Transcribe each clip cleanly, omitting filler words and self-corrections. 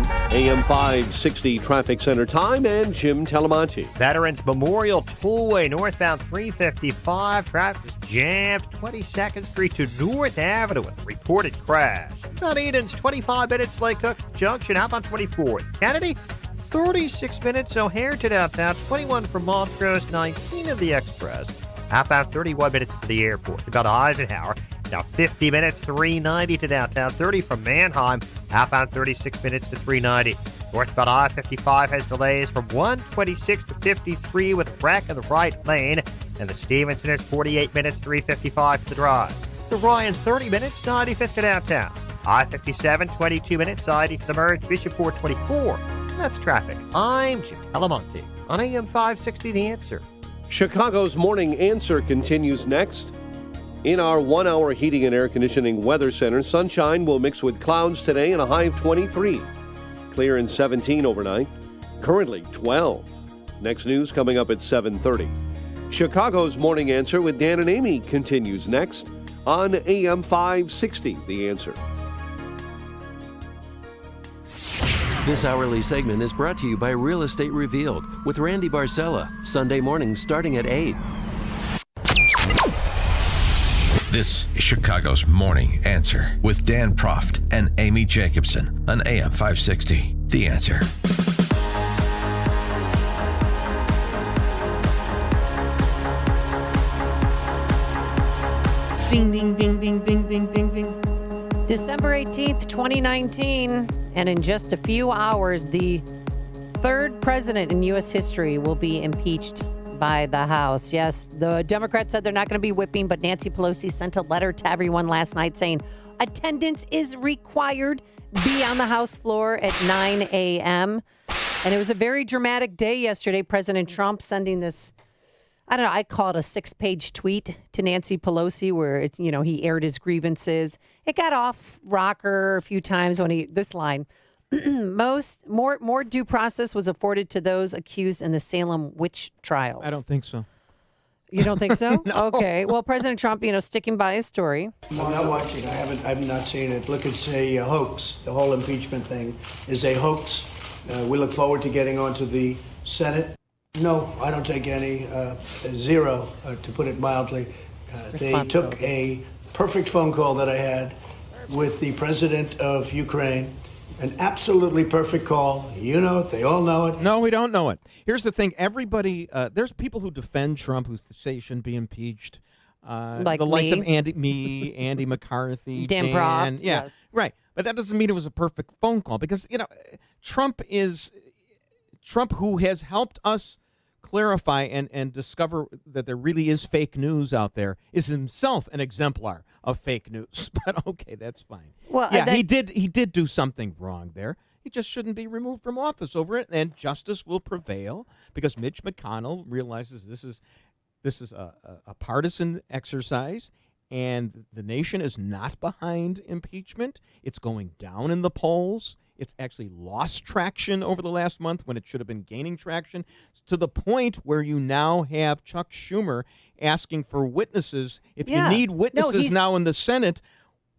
7, AM 560 Traffic Center time, and Jim Telemonti. Veterans Memorial Tollway, northbound 355. Traffic is jammed 22nd Street to North Avenue with a reported crash. Mount Eden's 25 minutes, Lake Cook Junction, outbound 24th. Kennedy, 36 minutes, O'Hare to downtown, 21 from Montrose, 19 of the Express. Outbound 31 minutes to the airport. About Eisenhower, now 50 minutes, 390 to downtown, 30 from Mannheim. Outbound 36 minutes to 390. Northbound I-55 has delays from 126 to 53 with a wreck in the right lane. And the Stevenson is 48 minutes, 355 to the drive. The Ryan, 30 minutes, 95th to downtown. I-57, 22 minutes, 90 to the merge. Bishop 424. That's traffic. I'm Jim Telemonti on AM 560 The Answer. Chicago's Morning Answer continues next. In our 1-hour heating and air conditioning weather center, sunshine will mix with clouds today and a high of 23. Clear and 17 overnight. Currently 12. Next news coming up at 7:30. Chicago's Morning Answer with Dan and Amy continues next on AM 560 The Answer. This hourly segment is brought to you by Real Estate Revealed with Randy Barcella, Sunday mornings starting at 8. This is Chicago's Morning Answer with Dan Proft and Amy Jacobson on AM 560. The Answer. Ding, ding, ding, ding, ding, ding, ding, ding. December 18th, 2019, and in just a few hours, the third president in U.S. history will be impeached by the House. Yes, the Democrats said they're not going to be whipping, but Nancy Pelosi sent a letter to everyone last night saying attendance is required. Be on the House floor at 9 a.m. And it was a very dramatic day yesterday. President Trump sending this, I don't know, I call it a 6-page tweet to Nancy Pelosi where, he aired his grievances. It got off rocker a few times when this line, more due process was afforded to those accused in the Salem witch trials. I don't think so. You don't think so? No. Okay. Well, President Trump, sticking by his story. I'm not watching. I've not seen it. Look, it's a hoax. The whole impeachment thing is a hoax. We look forward to getting onto the Senate. No, I don't take any, zero, to put it mildly. They took a perfect phone call that I had with the president of Ukraine, an absolutely perfect call. You know it. They all know it. No, we don't know it. Here's the thing. Everybody, there's people who defend Trump who say he shouldn't be impeached. Like the likes me. of Andy McCarthy. Dan Proft. Yeah, yes. Right. But that doesn't mean it was a perfect phone call because, Trump who has helped us clarify and discover that there really is fake news out there is himself an exemplar of fake news. But okay, that's fine. Well, yeah, he did do something wrong there. He just shouldn't be removed from office over it, and justice will prevail because Mitch McConnell realizes this is a partisan exercise, and the nation is not behind impeachment. It's going down in the polls. It's actually lost traction over the last month when it should have been gaining traction, to the point where you now have Chuck Schumer asking for witnesses. If you need witnesses now in the Senate,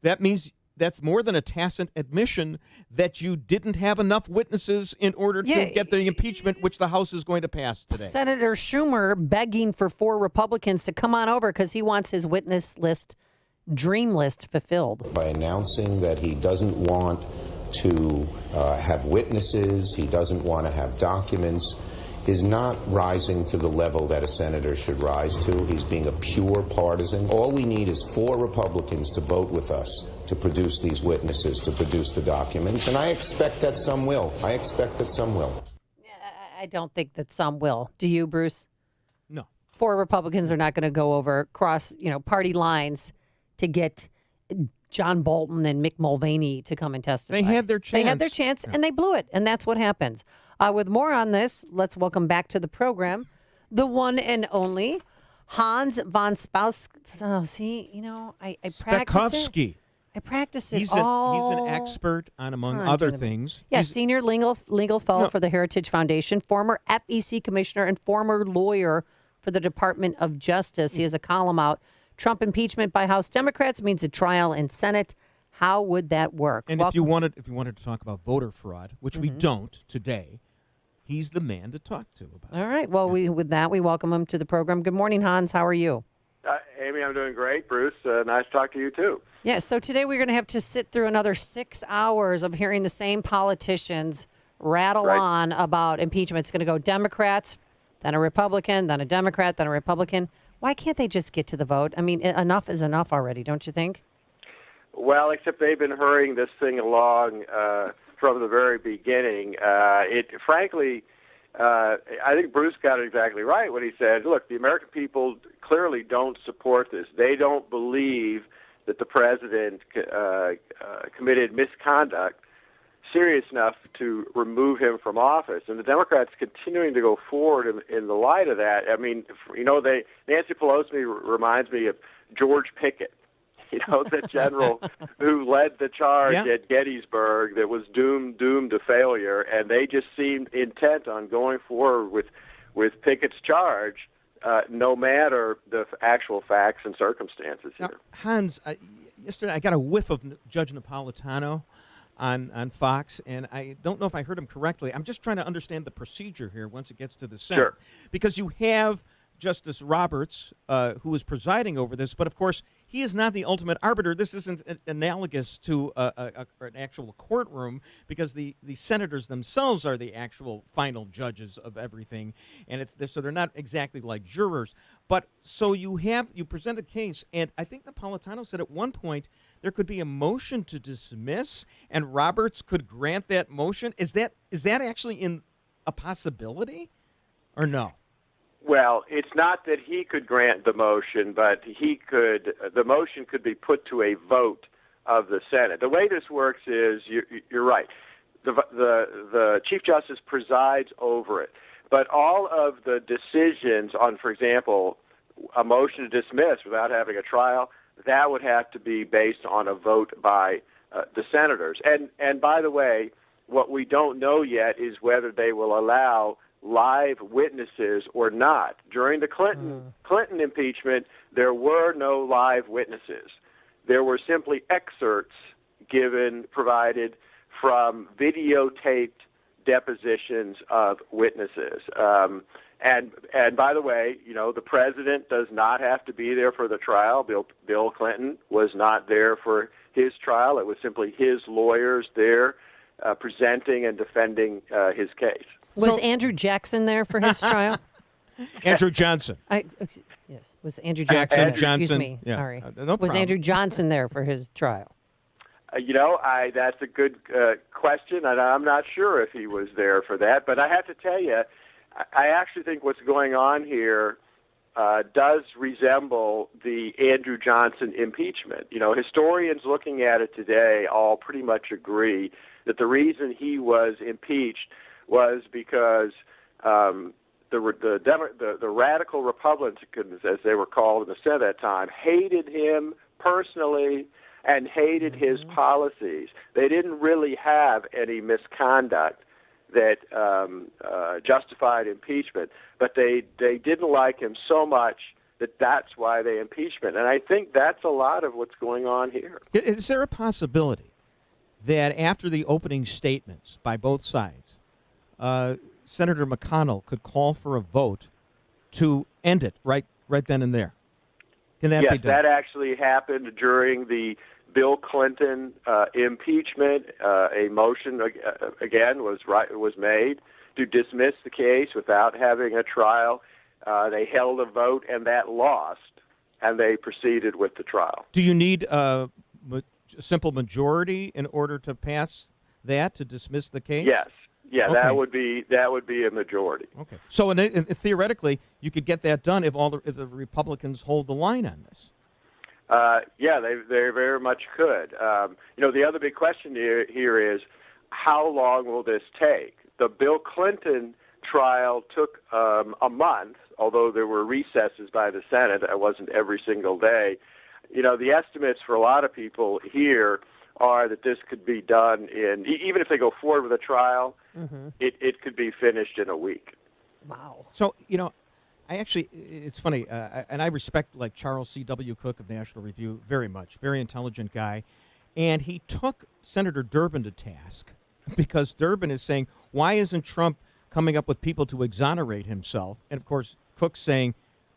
that means that's more than a tacit admission that you didn't have enough witnesses in order to get the impeachment, which the House is going to pass today. Senator Schumer begging for 4 Republicans to come on over because he wants his witness list, dream list, fulfilled. By announcing that he doesn't want to have witnesses, he doesn't want to have documents, is not rising to the level that a senator should rise to. He's being a pure partisan. All we need is 4 Republicans to vote with us to produce these witnesses, to produce the documents, and I expect that some will. I don't think that some will. Do you, Bruce? No. 4 Republicans are not going to go over across, party lines to get John Bolton and Mick Mulvaney to come and testify. They had their chance. And they blew it, and that's what happens. With more on this, let's welcome back to the program the one and only Hans von Spakovsky. Oh, see, I practice it. I practice it He's an expert on, among other things. Yeah, senior legal fellow for the Heritage Foundation, former FEC commissioner, and former lawyer for the Department of Justice. He has a column out. Trump impeachment by House Democrats means a trial in Senate How would that work? And if you wanted to talk about voter fraud, which we don't today, he's the man to talk to about All right. Well, with that, we welcome him to the program. Good morning, Hans. How are you? Amy, I'm doing great. Bruce, nice to talk to you, too. Yeah, so today we're going to have to sit through another 6 hours of hearing the same politicians rattle on about impeachment. It's going to go Democrats, then a Republican, then a Democrat, then a Republican. Why can't they just get to the vote? I mean, enough is enough already, don't you think? Well, except they've been hurrying this thing along from the very beginning. Frankly, I think Bruce got it exactly right when he said, look, the American people clearly don't support this. They don't believe that the president committed misconduct serious enough to remove him from office. And the Democrats continuing to go forward in the light of that. I mean, Nancy Pelosi reminds me of George Pickett, the general who led the charge at Gettysburg that was doomed to failure, and they just seemed intent on going forward with Pickett's charge, no matter the actual facts and circumstances here. Now, Hans, yesterday I got a whiff of Judge Napolitano on Fox, and I don't know if I heard him correctly. I'm just trying to understand the procedure here once it gets to the Senate. Sure. Because you have Justice Roberts, who is presiding over this, but of course he is not the ultimate arbiter. This isn't analogous to an actual courtroom, because the senators themselves are the actual final judges of everything, and so they're not exactly like jurors. But so you present a case, and I think Napolitano said at one point there could be a motion to dismiss, and Roberts could grant that motion. Is that actually in a possibility, or no? Well, it's not that he could grant the motion, but the motion could be put to a vote of the Senate. The way this works is, you're right, the Chief Justice presides over it, but all of the decisions on, for example, a motion to dismiss without having a trial, that would have to be based on a vote by the senators. And by the way, what we don't know yet is whether they will allow live witnesses or not. During the Clinton impeachment, there were no live witnesses. There were simply excerpts provided from videotaped depositions of witnesses. And by the way, the president does not have to be there for the trial. Bill Clinton was not there for his trial. It was simply his lawyers there presenting and defending his case. Was Andrew Jackson there for his trial? Andrew Johnson. Yes, was Andrew Jackson. Excuse me. Yeah. Sorry. No was problem. Andrew Johnson there for his trial? That's a good question, and I'm not sure if he was there for that. But I have to tell you, I actually think what's going on here does resemble the Andrew Johnson impeachment. Historians looking at it today all pretty much agree that the reason he was impeached was because the radical Republicans, as they were called in the Senate at that time, hated him personally and hated his policies. They didn't really have any misconduct that justified impeachment, but they didn't like him so much that's why they impeached him. And I think that's a lot of what's going on here. Is there a possibility that after the opening statements by both sides, Senator McConnell could call for a vote to end it right then and there? Can that be done? Yes, that actually happened during the Bill Clinton impeachment. A motion again was made to dismiss the case without having a trial. They held a vote, and that lost, and they proceeded with the trial. Do you need a simple majority in order to pass that, to dismiss the case? Yes. Yeah, okay. that would be a majority. Okay. So theoretically, you could get that done if the Republicans hold the line on this. Yeah, they very much could. The other big question here is, how long will this take? The Bill Clinton trial took a month, although there were recesses by the Senate. It wasn't every single day. The estimates for a lot of people here are that this could be done even if they go forward with a trial, it could be finished in a week. Wow. So, it's funny, and I respect Charles C.W. Cook of National Review very much, very intelligent guy. And he took Senator Durbin to task because Durbin is saying, why isn't Trump coming up with people to exonerate himself? And, of course, Cook's saying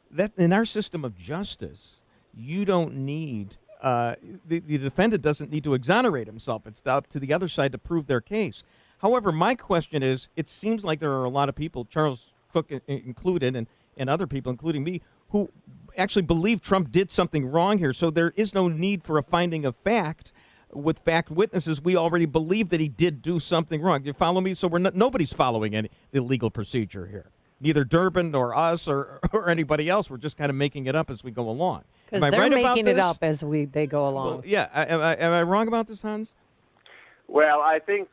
that in our system of justice, you don't need the defendant doesn't need to exonerate himself. It's up to the other side to prove their case. However, my question is, it seems like there are a lot of people, Charles Cook included, and other people, including me, who actually believe Trump did something wrong here. So there is no need for a finding of fact. With fact witnesses, we already believe that he did do something wrong. You follow me? So nobody's following the legal procedure here. Neither Durbin nor us or anybody else. We're just kind of making it up as we go along. Because they're right making it up as they go along. Well, yeah. Am I wrong about this, Hans? Well, I think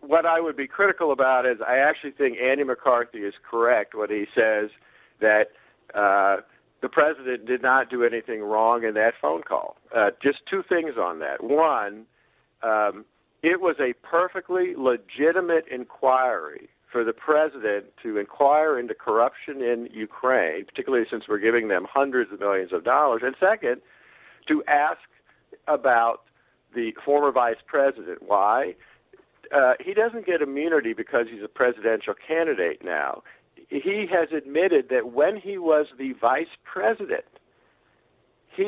what I would be critical about is I actually think Andy McCarthy is correct when he says that the president did not do anything wrong in that phone call. Just two things on that. One, it was a perfectly legitimate inquiry for the president to inquire into corruption in Ukraine, particularly since we're giving them hundreds of millions of dollars. And second, to ask about the former vice president. Why? He doesn't get immunity because he's a presidential candidate now. He has admitted that when he was the vice president, he,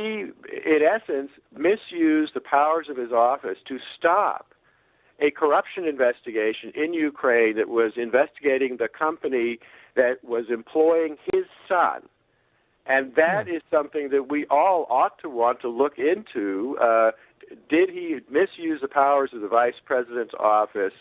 in essence, misused the powers of his office to stop a corruption investigation in Ukraine that was investigating the company that was employing his son. And that is something that we all ought to want to look into. Did he misuse the powers of the vice president's office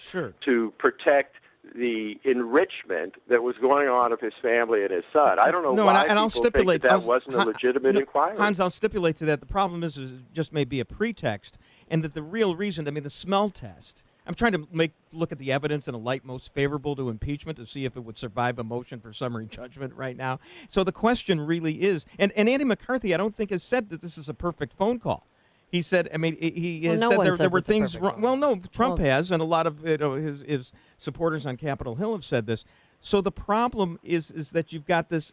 to protect the enrichment that was going on of his family and his son? I don't know why and I'll people stipulate think that wasn't a legitimate inquiry. Hans, I'll stipulate to that. The problem is it just may be a pretext, and that the real reason, the smell test. I'm trying to look at the evidence in a light most favorable to impeachment to see if it would survive a motion for summary judgment right now. So the question really is, and Andy McCarthy, I don't think has said that this is a perfect phone call. He said, he has said there were things wrong. Well, no, Trump has, and a lot of his supporters on Capitol Hill have said this. So the problem is that you've got this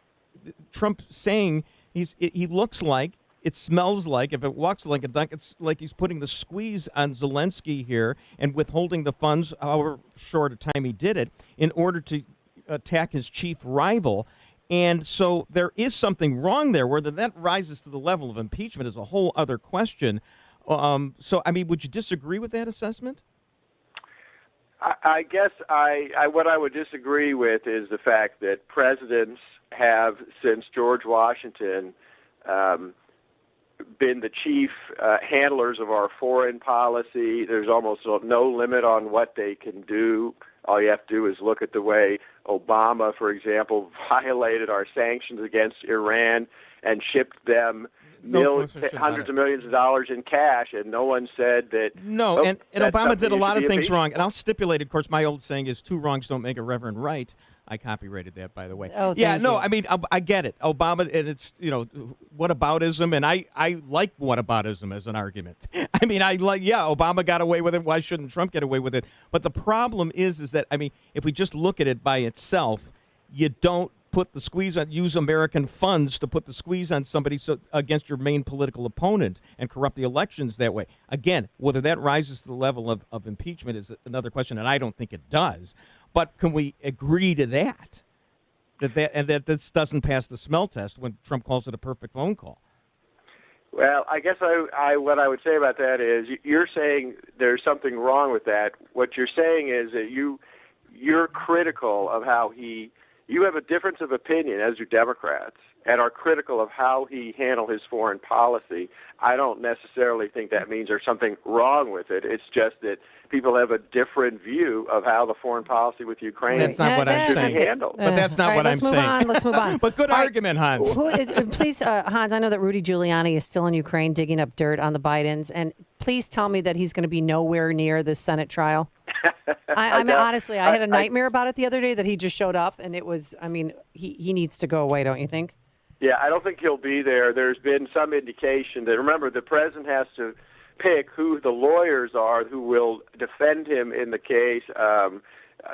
Trump saying he looks like, it smells like, if it walks like a duck, it's like he's putting the squeeze on Zelensky here and withholding the funds, however short a time he did it, in order to attack his chief rival. And so there is something wrong there. Whether that rises to the level of impeachment is a whole other question. Would you disagree with that assessment? I guess what I would disagree with is the fact that presidents have, since George Washington, been the chief handlers of our foreign policy. There's almost no limit on what they can do. All you have to do is look at the way Obama, for example, violated our sanctions against Iran and shipped them hundreds of millions of dollars in cash, and no one said that. No, and Obama did a lot of things wrong. And I'll stipulate, of course, my old saying is two wrongs don't make a reverend right. I copyrighted that, by the way. Oh, thank you. I get it. Obama, and it's, whataboutism, and I like whataboutism as an argument. Obama got away with it. Why shouldn't Trump get away with it? But the problem is that, if we just look at it by itself, you don't put the squeeze on, use American funds to put the squeeze on somebody against your main political opponent and corrupt the elections that way. Again, whether that rises to the level of impeachment is another question, and I don't think it does. But can we agree to that this doesn't pass the smell test when Trump calls it a perfect phone call? Well, I guess what I would say about that is you're saying there's something wrong with that. What you're saying is that you're critical of how you have a difference of opinion, as do Democrats, and are critical of how he handled his foreign policy. I don't necessarily think that means there's something wrong with it. It's just that people have a different view of how the foreign policy with Ukraine that's not what I'm saying. Handled. But that's not what I'm saying. Let's move on. But good argument, Hans. Please, Hans, I know that Rudy Giuliani is still in Ukraine digging up dirt on the Bidens, and please tell me that he's going to be nowhere near this Senate trial. Honestly, I had a nightmare about it the other day that he just showed up, and it was, he needs to go away, don't you think? Yeah, I don't think he'll be there. There's been some indication that, remember, the president has to pick who the lawyers are who will defend him in the case.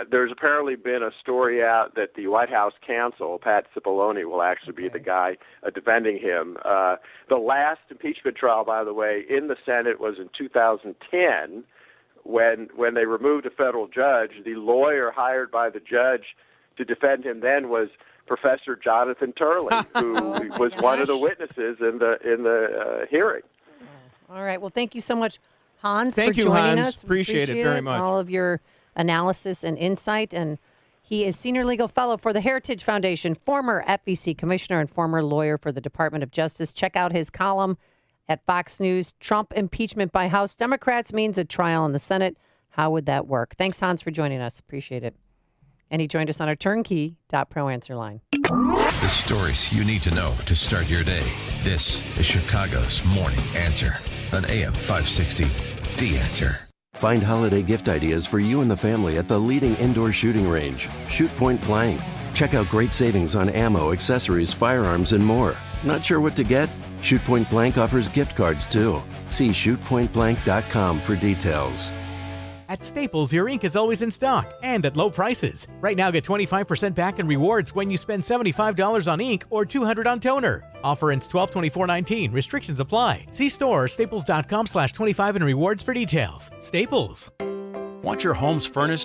there's apparently been a story out that the White House counsel, Pat Cipollone, will actually be the guy defending him. The last impeachment trial, by the way, in the Senate was in 2010 when they removed a federal judge. The lawyer hired by the judge to defend him then was Professor Jonathan Turley, who was one of the witnesses in the hearing. All right. Well, thank you so much, Hans, Thank for you, joining Hans. us. Appreciate it very much. All of your analysis and insight. And he is Senior Legal Fellow for the Heritage Foundation, former FEC Commissioner and former lawyer for the Department of Justice. Check out his column at Fox News. Trump impeachment by House Democrats means a trial in the Senate. How would that work? Thanks, Hans, for joining us. Appreciate it. And he joined us on our turnkey.pro answer line. The stories you need to know to start your day. This is Chicago's Morning Answer on AM 560. The Answer. Find holiday gift ideas for you and the family at the leading indoor shooting range, Shoot Point Blank. Check out great savings on ammo, accessories, firearms, and more. Not sure what to get? Shoot Point Blank offers gift cards too. See shootpointblank.com for details. At Staples, your ink is always in stock and at low prices. Right now, get 25% back in rewards when you spend $75 on ink or $200 on toner. Offer ends 12/24/19. Restrictions apply. See store or staples.com/25 in rewards for details. Staples. Want your home's furnished